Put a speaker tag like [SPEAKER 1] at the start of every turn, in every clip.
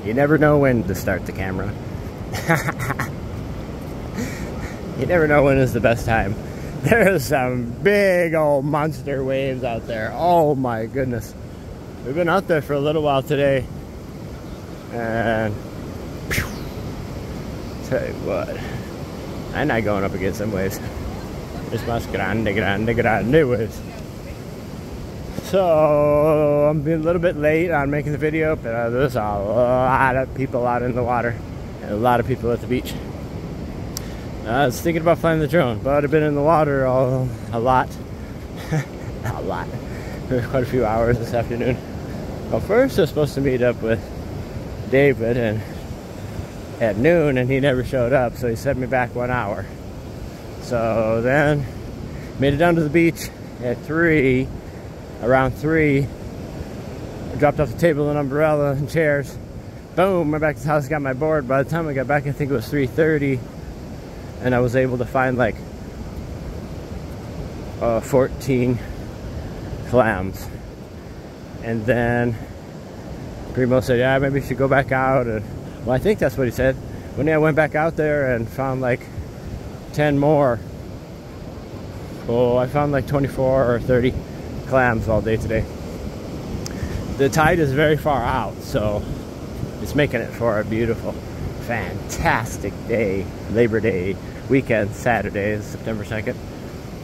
[SPEAKER 1] You never know when to start the camera. You never know when is the best time. There's some big old monster waves out there. Oh my goodness. We've been out there for a little while today. And phew, tell you what, I'm not going up against them waves. It's más grande waves. So I'm being a little bit late on making the video, but there's a lot of people out in the water and a lot of people at the beach. I was thinking about flying the drone, but I've been in the water a lot. A lot. For quite a few hours this afternoon. Well, first I was supposed to meet up with David at noon, and he never showed up, so he set me back 1 hour. So then made it down to the beach at 3. Around 3, I dropped off the table and umbrella and chairs. Boom, went back to the house, got my board. By the time I got back, I think it was 3:30, and I was able to find like 14 clams. And then Primo said, yeah, maybe you should go back out. And, well, I think that's what he said. When I went back out there and found like 10 more. Oh, I found like 24 or 30 clams all day today. The tide is very far out, so it's making it for a beautiful, fantastic day. Labor Day weekend, Saturday, September 2nd.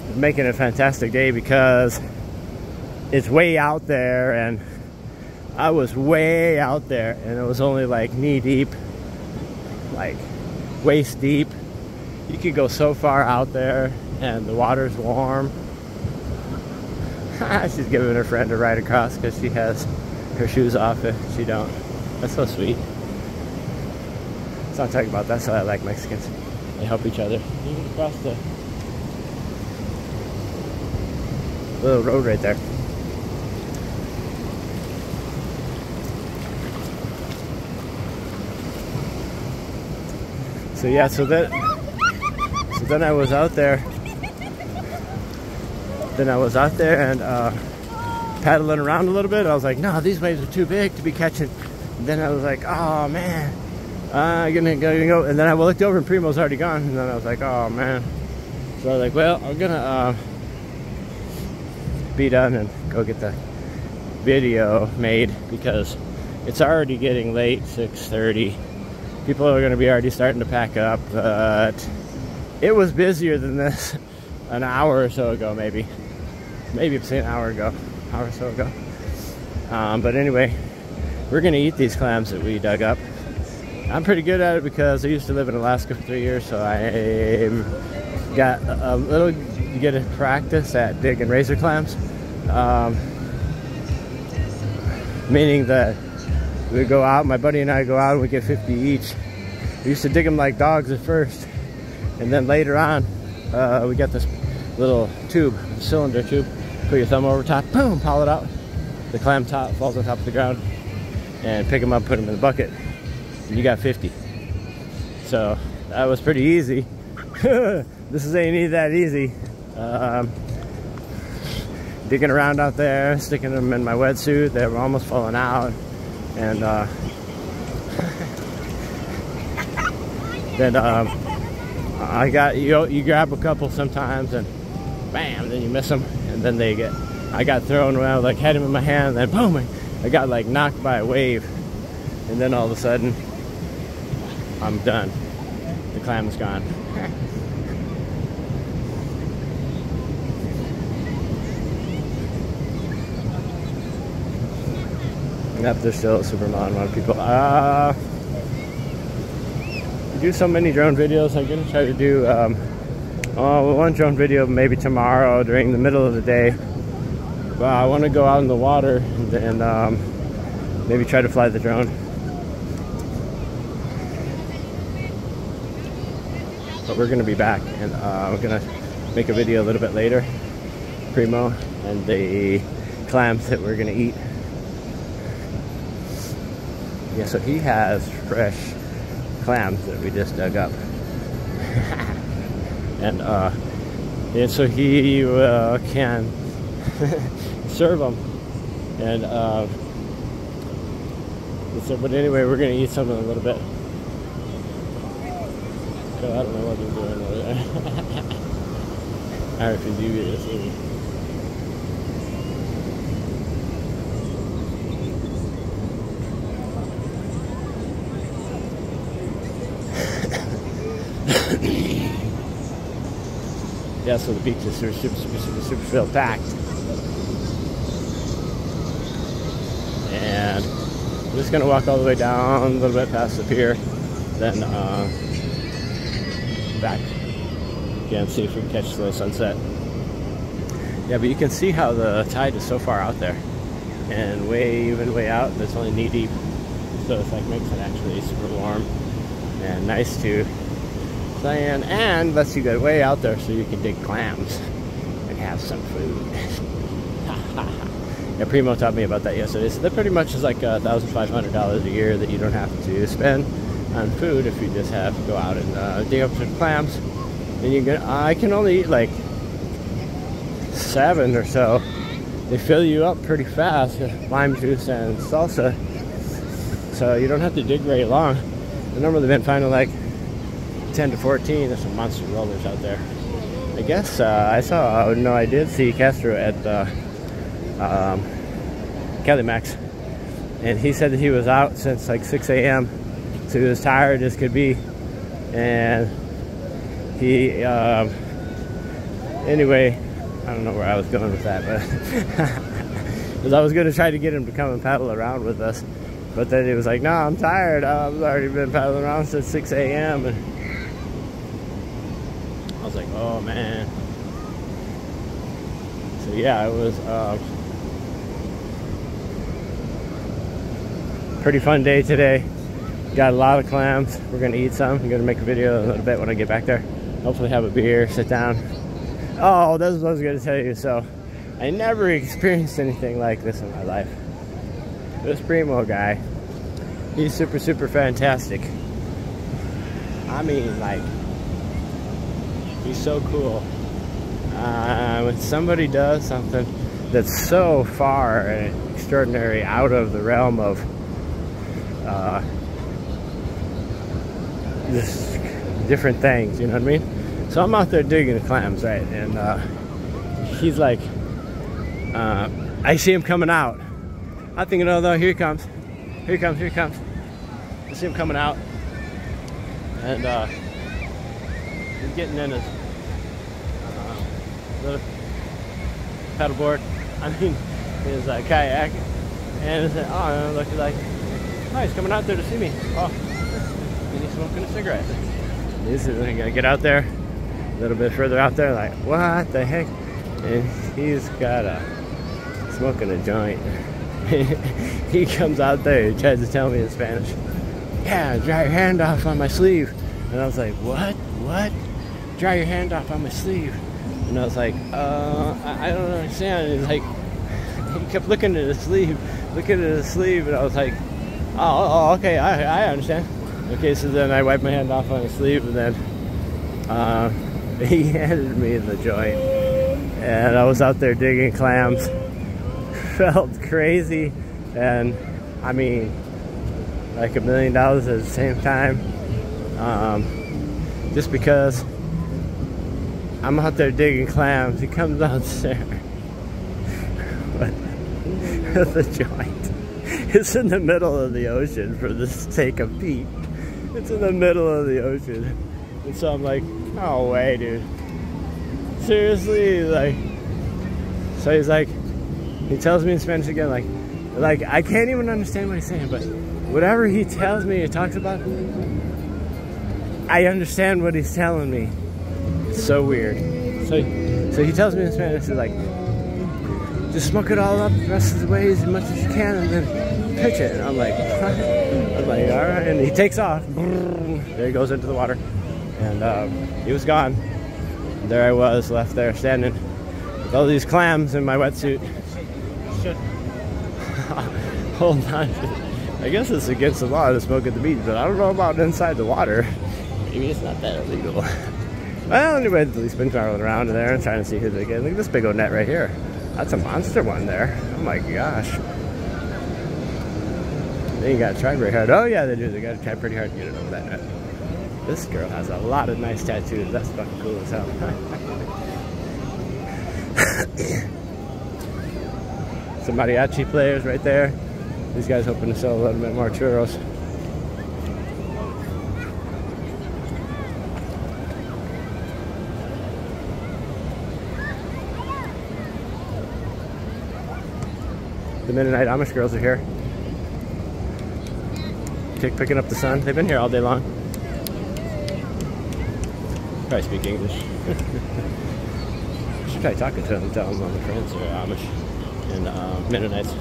[SPEAKER 1] It's making it a fantastic day because it's way out there, and I was way out there, and it was only like knee deep, like waist deep. You could go so far out there, and the water's warm. She's giving her friend a ride across because she has her shoes off if she don't. That's so sweet. That's what I'm talking about. That's why I like Mexicans. They help each other. You can cross the little road right there. So yeah, so then I was out there. Then I was out there and paddling around a little bit. I was like, no, these waves are too big to be catching. And then I was like, oh man, I'm gonna go. And then I looked over and Primo's already gone. And then I was like, oh man. So I was like, well, I'm gonna be done and go get the video made because it's already getting late, 6:30. People are gonna be already starting to pack up, but it was busier than this an hour or so ago, maybe say an hour or so ago. But anyway, we're gonna eat these clams that we dug up. I'm pretty good at it because I used to live in Alaska for 3 years, so I got a little get a practice at digging razor clams. Meaning that we go out, my buddy and I go out and we get 50 each. We used to dig them like dogs at first, and then later on we got this little tube, cylinder tube. Put your thumb over top, boom, pull it out. The clam top falls on top of the ground, and pick them up, put them in the bucket, and you got 50. So that was pretty easy. This ain't that easy. Digging around out there, sticking them in my wetsuit. They were almost falling out, and then I got you grab a couple sometimes, and bam, then you miss them, and then I got thrown when I like had them in my hand, and then boom, I got like knocked by a wave, and then all of a sudden I'm done. The clam is gone. Yep, there's still a supermodel, a lot of people. I do so many drone videos. I'm gonna try to do one drone video maybe tomorrow during the middle of the day. But I want to go out in the water and then maybe try to fly the drone. But we're gonna be back, and we're gonna make a video a little bit later. Primo and the clams that we're gonna eat. Yeah, so he has fresh clams that we just dug up. And so he can serve them. And So, but anyway, we're gonna eat something in a little bit. So I don't know what he's doing over there. I refuse to do this either. Yeah, so the beach is super still packed. And I'm just gonna walk all the way down a little bit past the pier, then back again, see if we can catch the sunset. Yeah, but you can see how the tide is so far out there, and even way out, it's only knee deep, so it's like makes it actually super warm and nice to play in, and lets you get way out there so you can dig clams and have some food. Yeah, Primo taught me about that yesterday. So that pretty much is like $1,500 a year that you don't have to spend on food if you just have to go out and dig up some clams. And you can, I can only eat like 7 or so. They fill you up pretty fast, lime juice and salsa. So you don't have to dig very long. I've normally been finding like 10 to 14. There's some monster rollers out there. I guess I did see Castro at Calimax, and he said that he was out since like 6 a.m. so he was tired as could be, and he anyway, I don't know where I was going with that, but because I was going to try to get him to come and paddle around with us, but then he was like, no, I'm tired, I've already been paddling around since 6 a.m. and I was like, oh man. So yeah, it was pretty fun day today. Got a lot of clams. We're gonna eat some. I'm gonna make a video a little bit when I get back there. Hopefully have a beer, sit down. Oh, this is what I was gonna tell you. So I never experienced anything like this in my life. This Primo guy, he's super fantastic. I mean, like, he's so cool. When somebody does something that's so far and extraordinary out of the realm of just different things, you know what I mean? So I'm out there digging the clams, right? And he's like, I see him coming out. I'm thinking, oh no, here he comes. Here he comes, here he comes. I see him coming out. And he's getting in his little paddleboard, I mean his kayak, and it's, oh, look, like, oh, he's coming out there to see me. Oh, and he's smoking a cigarette. He's gonna get out there, a little bit further out there, like, what the heck? And he's got smoking a joint. He comes out there, he tries to tell me in Spanish, yeah, dry your hand off on my sleeve. And I was like, what? Dry your hand off on my sleeve. And I was like, I don't understand. And he's like, he kept looking at his sleeve, and I was like, oh okay, I understand. Okay, so then I wiped my hand off on his sleeve, and then he handed me the joint, and I was out there digging clams. Felt crazy, and I mean, like $1 million at the same time, just because I'm out there digging clams. He comes out there with the joint. It's in the middle of the ocean for the sake of Pete. It's in the middle of the ocean. And so I'm like, no way, dude. Seriously, like, so he's like, he tells me in Spanish again, like I can't even understand what he's saying, but whatever he tells me, he talks about, I understand what he's telling me. It's so weird. So he tells me in Spanish, he's like, just smoke it all up the rest of the way as much as you can and then pitch it. And I'm like, all right. And he takes off. There he goes into the water. And he was gone. And there I was, left there standing with all these clams in my wetsuit. Hold on. I guess it's against the law to smoke at the beach, but I don't know about inside the water. Maybe it's not that illegal. Well, anyway, at least been traveling around there and trying to see who they get. Look at this big old net right here. That's a monster one there. Oh my gosh. They got to try very hard. Oh yeah, they do. They got to try pretty hard to get it over that net. This girl has a lot of nice tattoos. That's fucking cool as hell. Some mariachi players right there. These guys hoping to sell a little bit more churros. The Mennonite Amish girls are here. Picking up the sun. They've been here all day long. Probably speak English. Should try talking to them, tell them all my friends are Amish and Mennonites.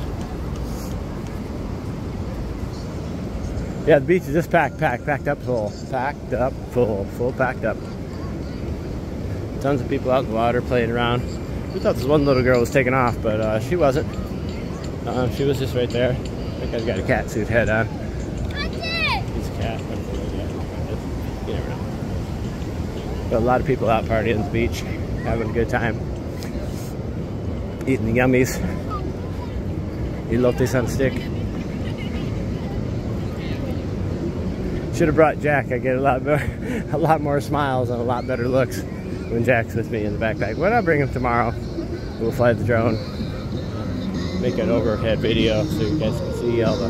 [SPEAKER 1] Yeah, the beach is just packed up full. Packed up full packed up. Tons of people out in the water playing around. We thought this one little girl was taking off, but she wasn't. She was just right there. I think I've got a cat suit head on. You never know. But a lot of people out partying at the beach, having a good time, eating the yummies, elotes on a stick. Should have brought Jack. I get a lot more smiles and a lot better looks when Jack's with me in the backpack. But I'll bring him tomorrow. We'll fly the drone, make an overhead video so you guys can see all the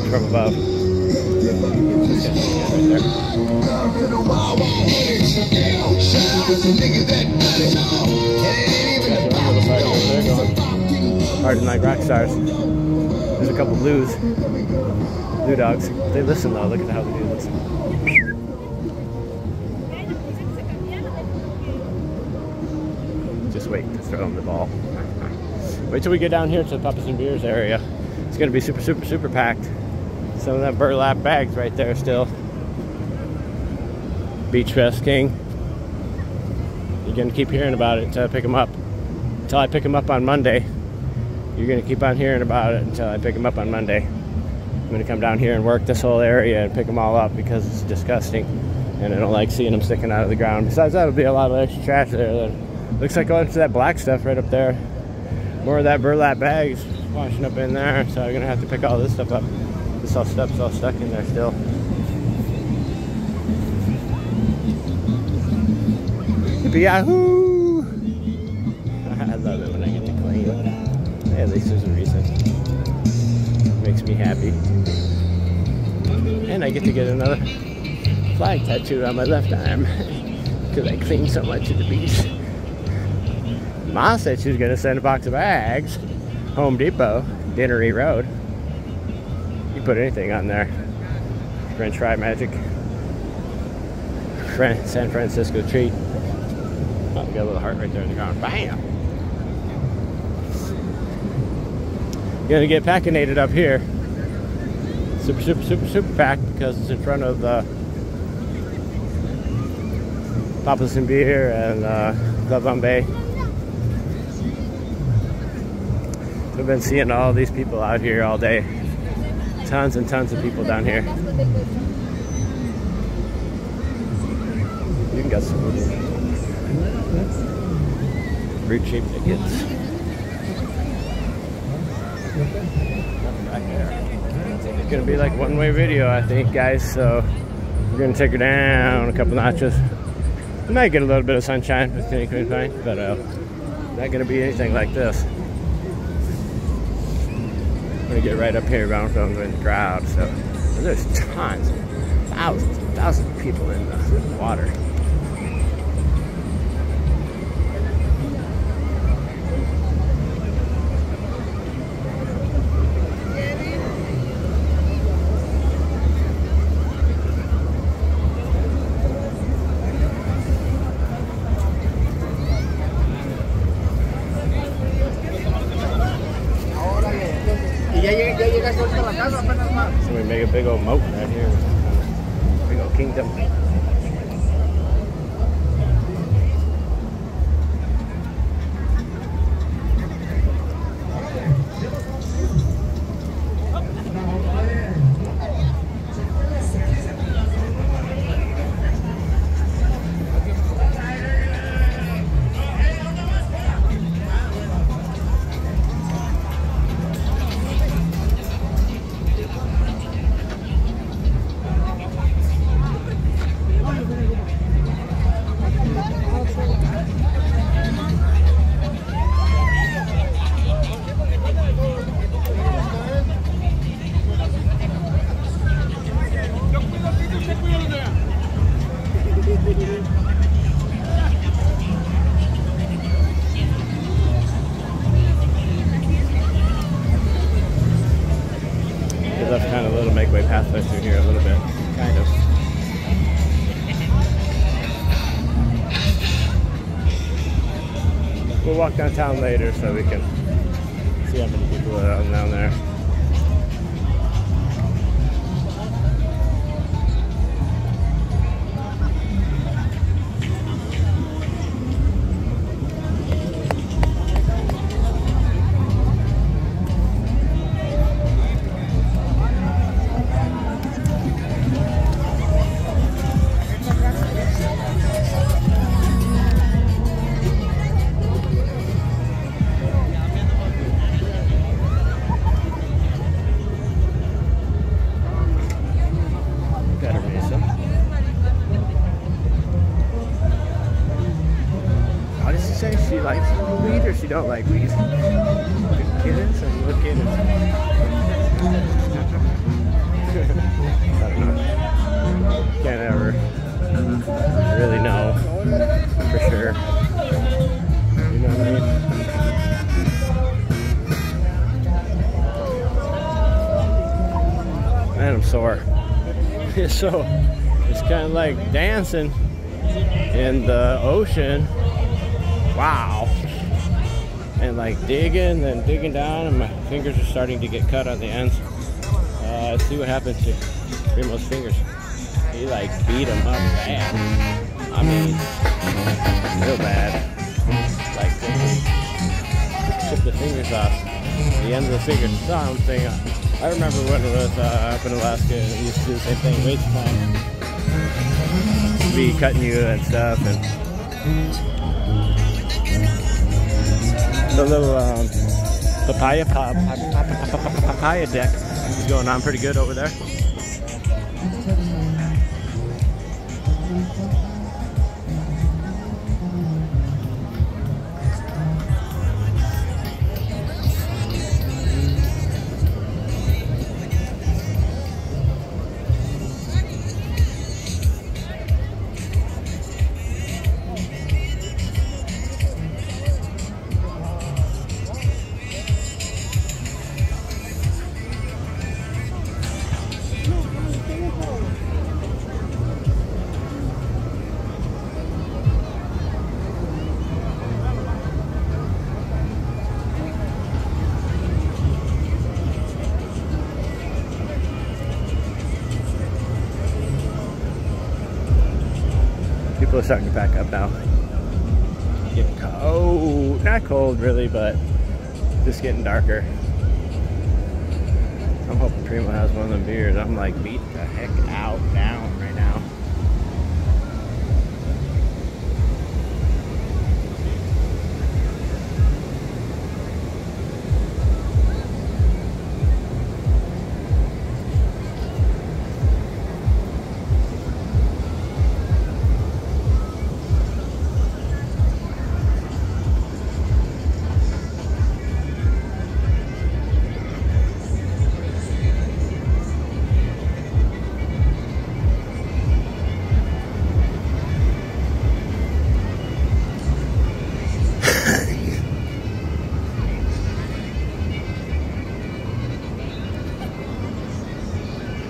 [SPEAKER 1] from above. Partying like rock stars. There's a couple blue dogs. They listen though. Look at how they do this. Just wait to throw them the ball. Wait till we get down here to the Papas and Beers area. It's going to be super packed. Some of them burlap bags right there still. Beach Fest King. You're going to keep hearing about it until I pick them up. Until I pick them up on Monday. You're going to keep on hearing about it until I pick them up on Monday. I'm going to come down here and work this whole area and pick them all up because it's disgusting. And I don't like seeing them sticking out of the ground. Besides that, there'll be a lot of extra trash there. Looks like going to that black stuff right up there. More of that burlap bags washing up in there. So I'm going to have to pick all this stuff up. This all stuff's all stuck in there still. Yippee-yahoo! I love it when I get to clean. Hey, at least there's a reason. Makes me happy. And I get to get another flag tattoo on my left arm because I cleaned so much at the beach. Ma said she was going to send a box of bags. Home Depot, Dinnery Road. You put anything on there. French fry magic. San Francisco treat. Oh, we got a little heart right there in the ground. Bam! Gonna get packinated up here. Super packed because it's in front of Papas and Beer and Club Bombay. We've been seeing all these people out here all day. Tons and tons of people down here. You can get some fruit shaped tickets. Right there. It's gonna be like one-way video, I think, guys. So we're gonna take her down a couple notches. We might get a little bit of sunshine with anything fine, but not gonna be anything like this. I'm gonna get right up here around from the crowd. So there's tons, thousands of people in the water. So we make a big old moat right here. Big old kingdom. we'll walk downtown later so we can see how many people are out down there. She likes weed or she don't like weed. Kittens and little kittens. I don't know. Can't ever really know for sure. You know what I mean? Man, I'm sore. So it's kind of like dancing in the ocean. Wow. And like digging and digging down, and my fingers are starting to get cut on the ends. Let's see what happens to Primo's fingers. He like beat him up bad. I mean, real bad. Like took the fingers off the ends of the fingers. Something. I remember when it was up in Alaska, I used to do the same thing, weights time. Be cutting you and stuff, and the little papaya deck is going on pretty good over there. People are starting to pack up now. Getting cold, not cold really, but just getting darker. I'm hoping Primo has one of them beers. I'm like beat the heck out down right now.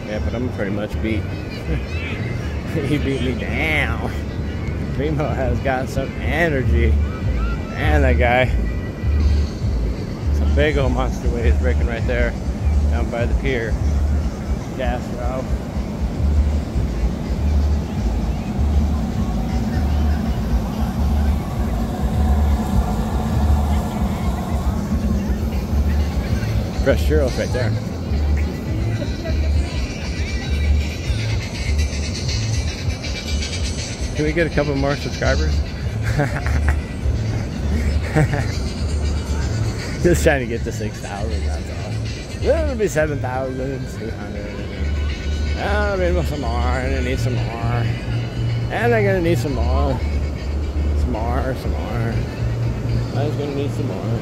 [SPEAKER 1] Yeah, but I'm pretty much beat. He beat me down. Primo has got some energy. And that guy. Some big old monster waves breaking right there. Down by the pier. Gas row. Fresh churros right there. Can we get a couple more subscribers? Just trying to get to 6,000, that's all. It'll be 7,200. I need some more, and I need some more. And I'm gonna need some more. Some more. I was gonna need some more.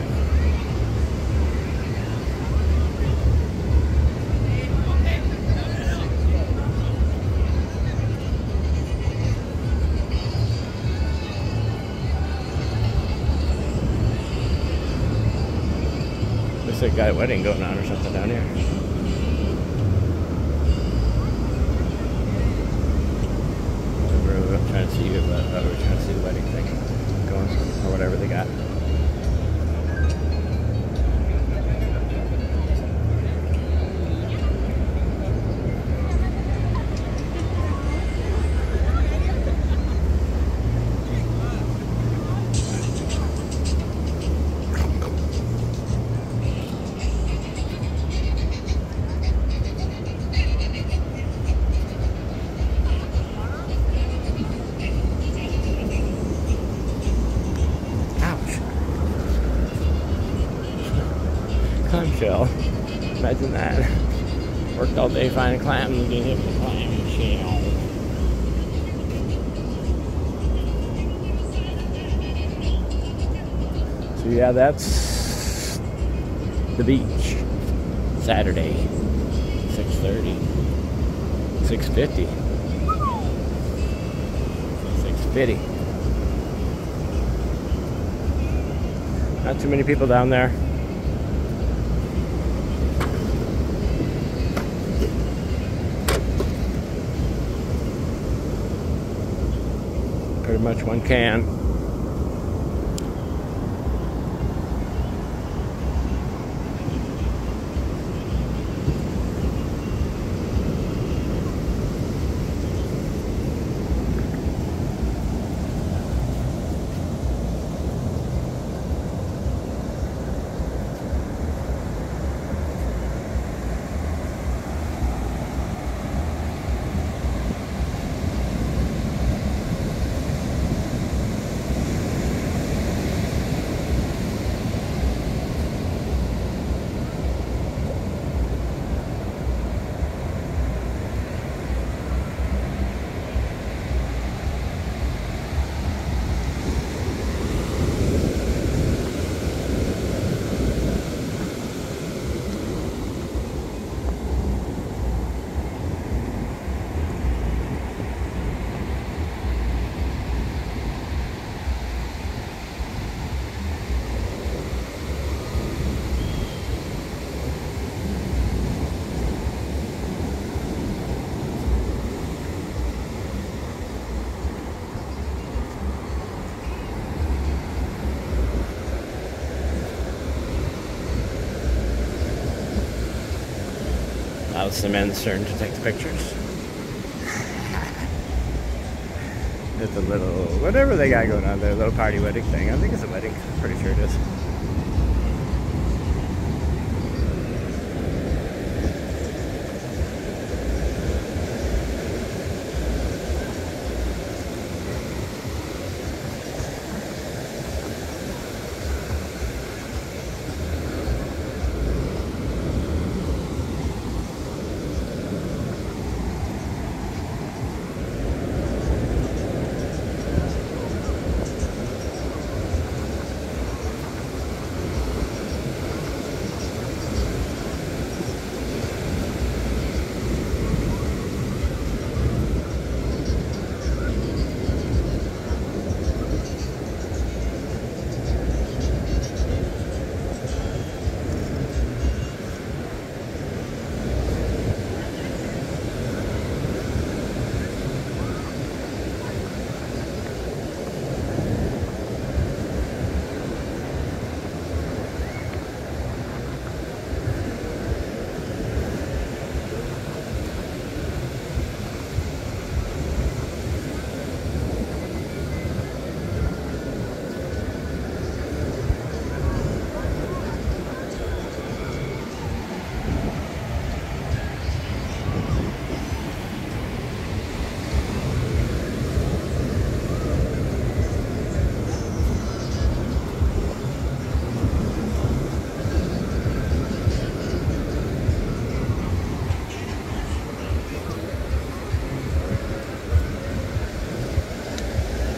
[SPEAKER 1] Looks like a wedding going on or something down here. We were trying to see it, but I thought we were trying to see the wedding thing going, or whatever they got. clamshell. Imagine that. Worked all day finding clams and getting hit with a clamshell. So yeah, that's the beach. Saturday, 6:30, 6:50, 6:50. Not too many people down there. Pretty much one can. Now it's the men's turn to take the pictures. It's a little, whatever they got going on there, a little party wedding thing. I think it's a wedding, I'm pretty sure it is.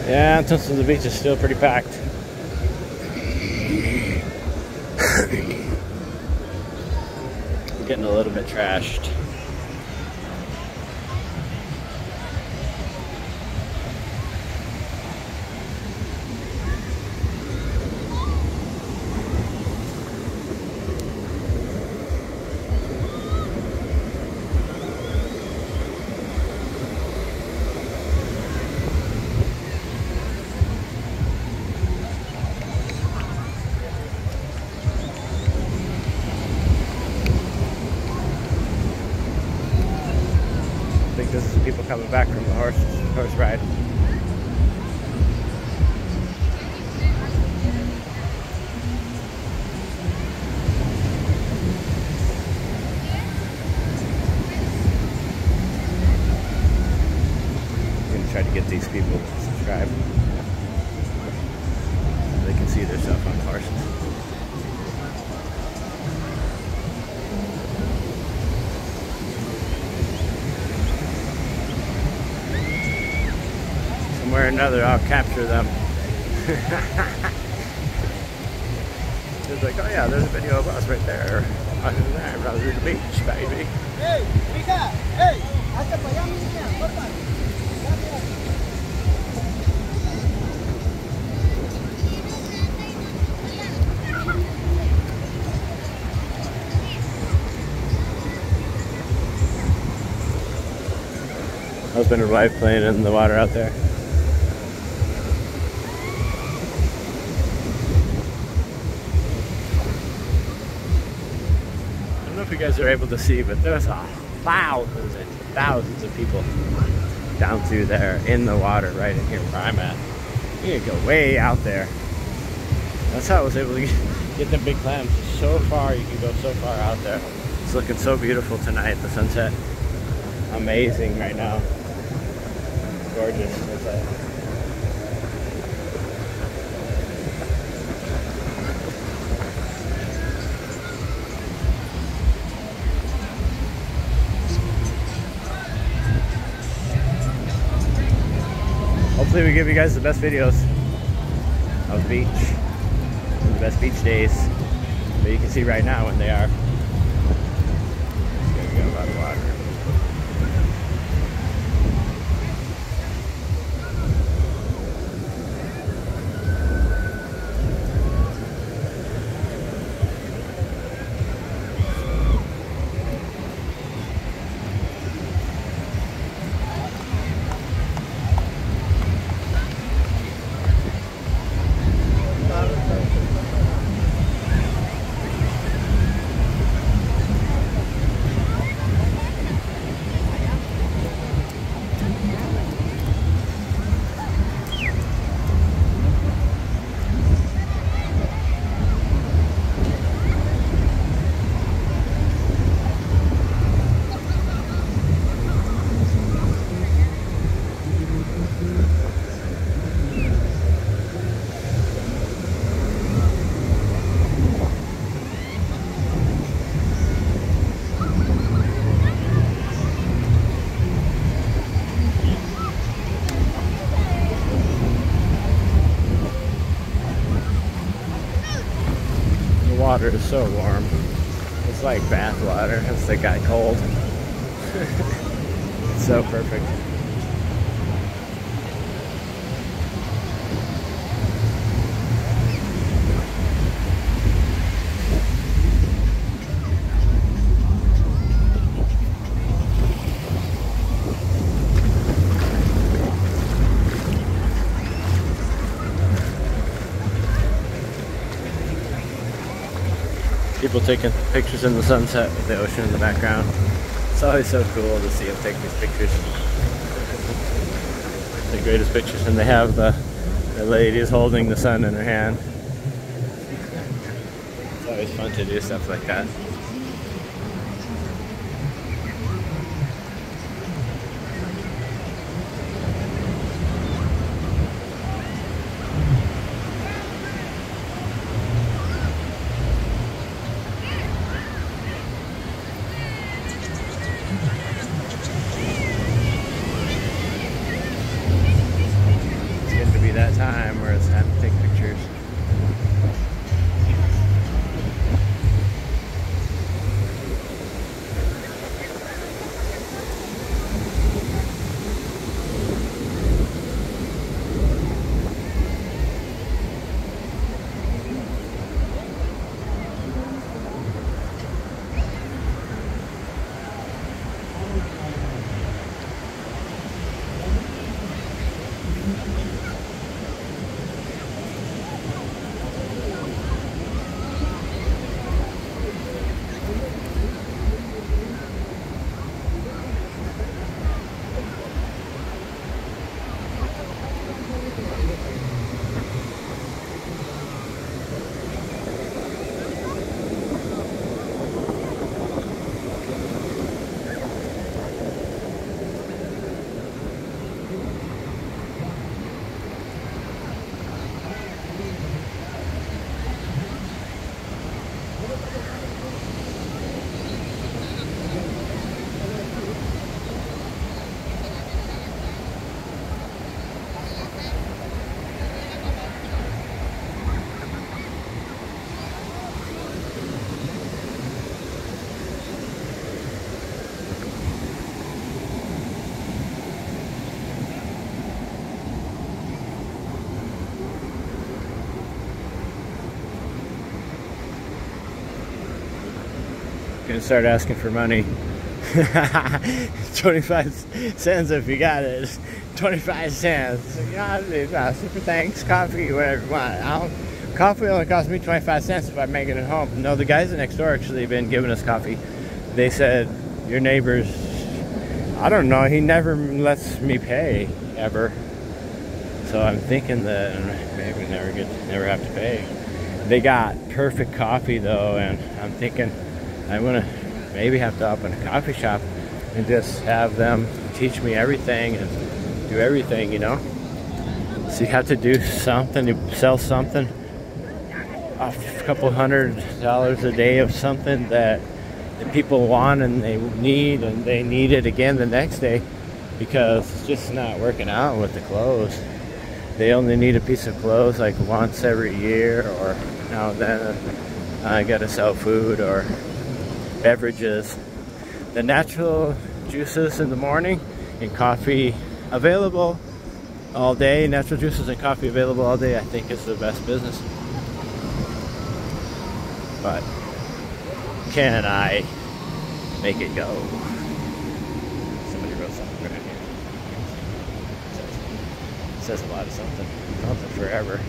[SPEAKER 1] Yeah, Tunstall Beach is still pretty packed. Getting a little bit trashed. I think this is people coming back from the horse ride. I'm gonna try to get these people to subscribe so they can see their stuff on the horses. another, I'll capture them. It's like, oh yeah, there's a video of us right there. Watching that, Rosarito Beach, baby.
[SPEAKER 2] Hey, mija, hey, hazte para allá, niña, porfa.
[SPEAKER 1] Husband and wife playing in the water out there. I don't know if you guys are able to see, but there's thousands and thousands of people down through there in the water right in here where I'm at. You can go way out there. That's how I was able to get the big clams so far. You can go so far out there. It's looking so beautiful tonight. The sunset, amazing right now. Gorgeous sunset. Hopefully we give you guys the best videos of the beach, the best beach days. But you can see right now when they are. It's gonna be a lot of water. Water is so warm. It's like bath water. It's the guy cold. It's so perfect. People taking pictures in the sunset with the ocean in the background. It's always so cool to see them take these pictures. The greatest pictures, and they have the lady is holding the sun in her hand. It's always fun to do stuff like that. That time where it's time to take pictures. Gonna start asking for money. 25 cents if you got it. 25 cents. Yeah, super thanks, coffee, whatever you want. Coffee only costs me 25 cents if I make it at home. No, the guys next door actually have been giving us coffee. They said, your neighbors, I don't know, he never lets me pay, ever. So I'm thinking that maybe never have to pay. They got perfect coffee though, and I'm thinking I'm gonna maybe have to open a coffee shop and just have them teach me everything and do everything, you know. So you have to do something, you sell something, a couple $100 a day of something that the people want and they need, and they need it again the next day, because it's just not working out with the clothes. They only need a piece of clothes like once every year, or now and then I gotta sell food or beverages. The natural juices in the morning and coffee available all day, natural juices and coffee available all day, I think is the best business. But can I make it go? Somebody wrote something right here. It says a lot of something. Something forever.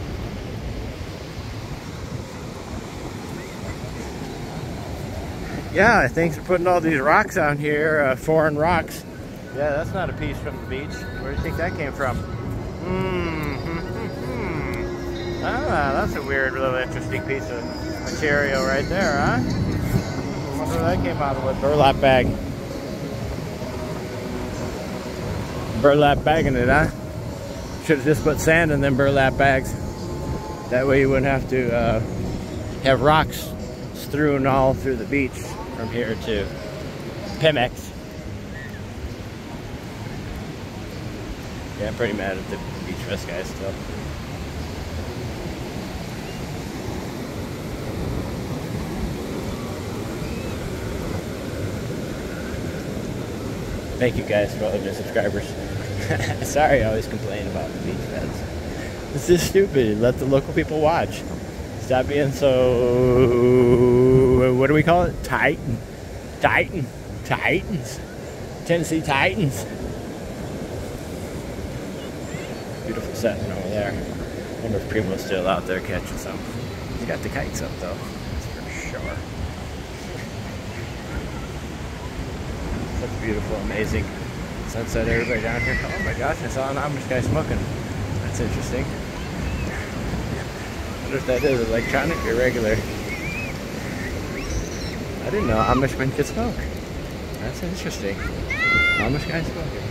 [SPEAKER 1] Yeah, thanks for putting all these rocks on here, foreign rocks. Yeah, that's not a piece from the beach. Where do you think that came from? Ah, that's a weird, little interesting piece of material right there, huh? I wonder where that came out of, a burlap bag. Burlap bag in it, huh? Should have just put sand in them burlap bags. That way you wouldn't have to have rocks strewn all through the beach from here to Pemex. Yeah, I'm pretty mad at the Beach Fest guys still. Thank you guys for all the new subscribers. Sorry, I always complain about the Beach Fest. This is stupid. Let the local people watch. Stop being so, what do we call it? Titans. Tennessee Titans. Beautiful setting over there. I wonder if Primo's still out there catching some. He's got the kites up though, that's for sure. Such beautiful, amazing sunset. Everybody down here. Oh my gosh, I saw an Amish guy smoking. That's interesting. I wonder if that is electronic or regular. I didn't know Amish men could smoke. That's interesting. Amish guy smoking.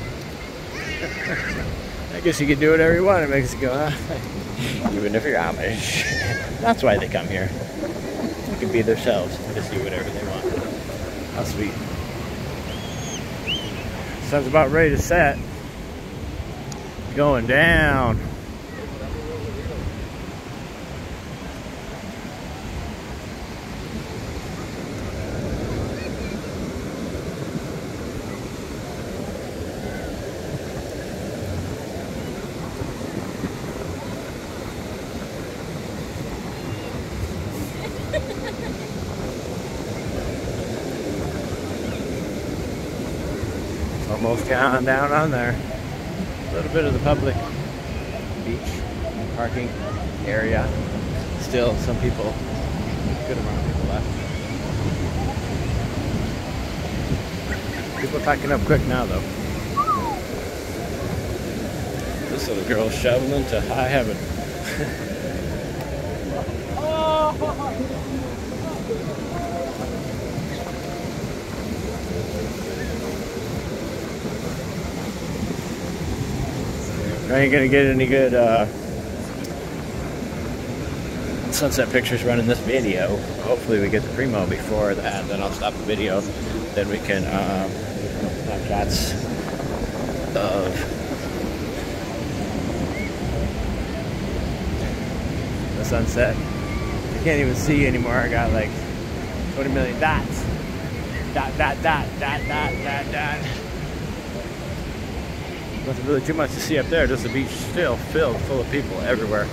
[SPEAKER 1] I guess you can do whatever you want in Mexico, huh? Even if you're Amish. That's why they come here. They can be themselves and just do whatever they want. How sweet. Sun's about ready to set. Going down. Almost down on there. A little bit of the public beach parking area. Still some people, good amount of people left. People packing up quick now though. This little girl's shoveling to high heaven. I ain't gonna get any good sunset pictures running this video. Hopefully we get the Primo before that, then I'll stop the video. Then we can have shots of the sunset. I can't even see anymore. I got like 20 million dots. Dot. Nothing really too much to see up there, just the beach still filled full of people everywhere.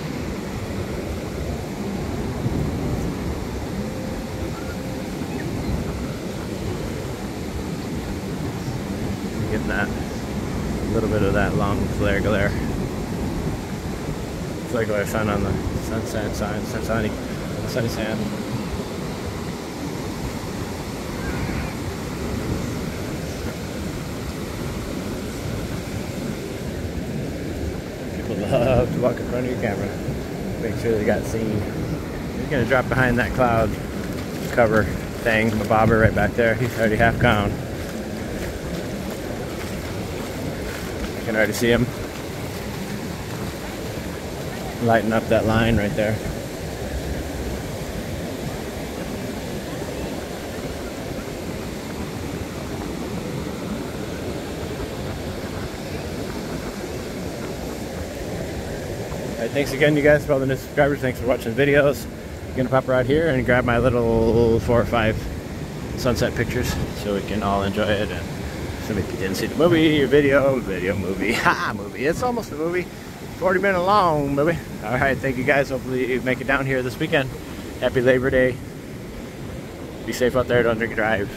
[SPEAKER 1] getting that little bit of that long flare glare. It's like what I found on the sunset sign, sunny sand. People love to walk in front of your camera. Make sure they got seen. He's gonna drop behind that cloud cover thing, the bobber right back there. He's already half gone. You can already see him lighting up that line right there. Alright, thanks again, you guys, for all the new subscribers. Thanks for watching the videos. I'm gonna pop right here and grab my little 4 or 5 sunset pictures so we can all enjoy it. And some of you didn't see the movie or video, movie. Movie. It's almost a movie. 40-minute long movie. Alright, thank you guys. Hopefully you make it down here this weekend. Happy Labor Day. Be safe out there. Don't drink and drive.